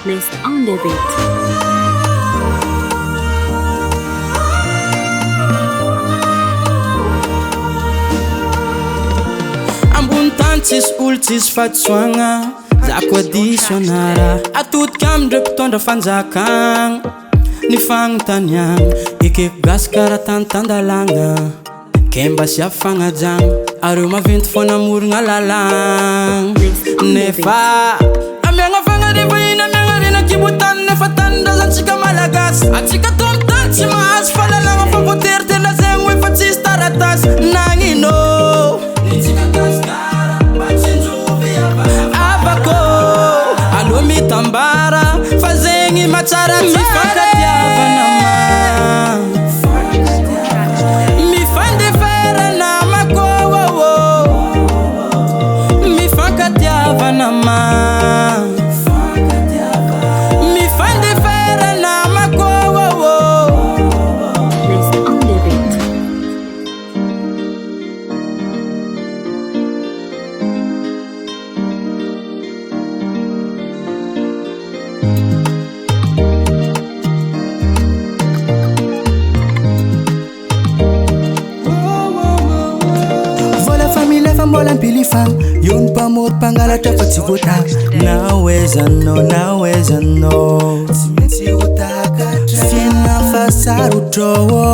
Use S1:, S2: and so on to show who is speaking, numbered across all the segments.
S1: List on the beat.
S2: Tsisy olo tsisy fahatosoagna zako adisonara atodika amindreo mpitondra fanjakagna ny fagnontaniagna ekeko gasy karaha tany-tandalagna ke mba sy afagnajagna areo maventy foanamorogna lalagna nefa amiagna fagnariva iny amiagna rena kibotany nefa tanindrazantsika malagasy atsika to amin'ny tany tsy mahazo fahalalagna fa voatery tena zegny hoe fa tsisy taratasy nagnino Alo mitambara fa zegny matsara mifankatiava nama mifandefera namako mifankatiava nama mifandefera namako
S1: List on the beat.
S3: Mbola mpilifang yun pamot pangalatra fa tsy voataka naweza no tsy utakatra fina fasarutrowo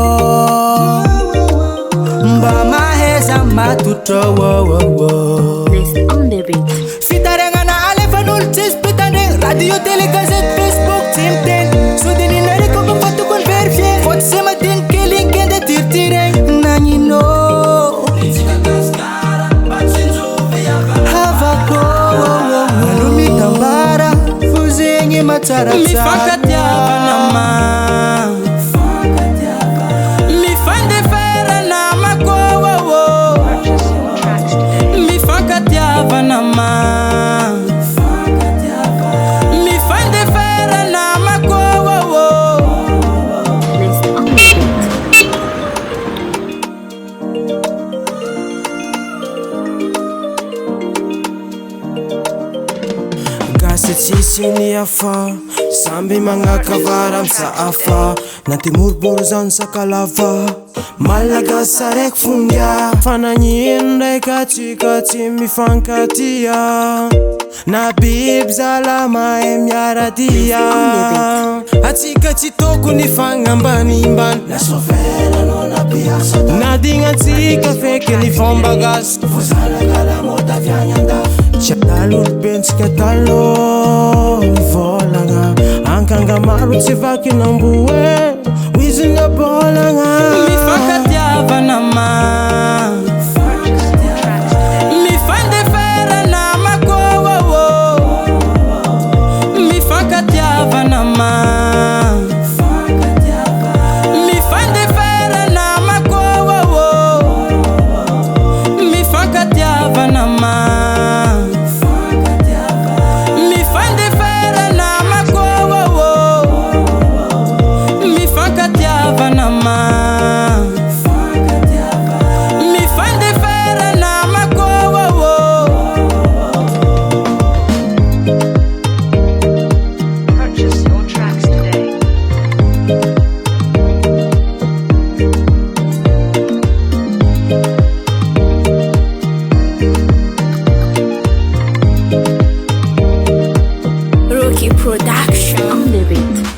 S3: mba maheza matutrowo
S1: List on the beat.
S3: fitarengana alefanul tispitane radio tele gazette facebook timten sudininare koko fatukul verifie fot sematin kelinkende tirtireng nanyino
S2: Mifankatiava nama mifandefera namako Mifankatiava nama mifandefera namako
S1: List on the beat.
S4: Gasy tsisy ny afa samby magnakavara am'sahafa nantemoroboro zany sakalava malagasy araiky fonga fanagnino ndraika atsika tsy mifankatia na biby zala mahay miaradia atsika tsy tokony fagnambanimbany nadingatsika feky ny fomba gasy talolobentsika talo volagna ankanga maro tsy vaky namboe wizina bolagna
S2: Mifankatiava nama mifandefera namako Mifankatiava nama mifandefera namako Mifankatiava nama Mifankatiava nama mifandefera namako
S5: Purchase your tracks today.
S1: Roqu production on the beat.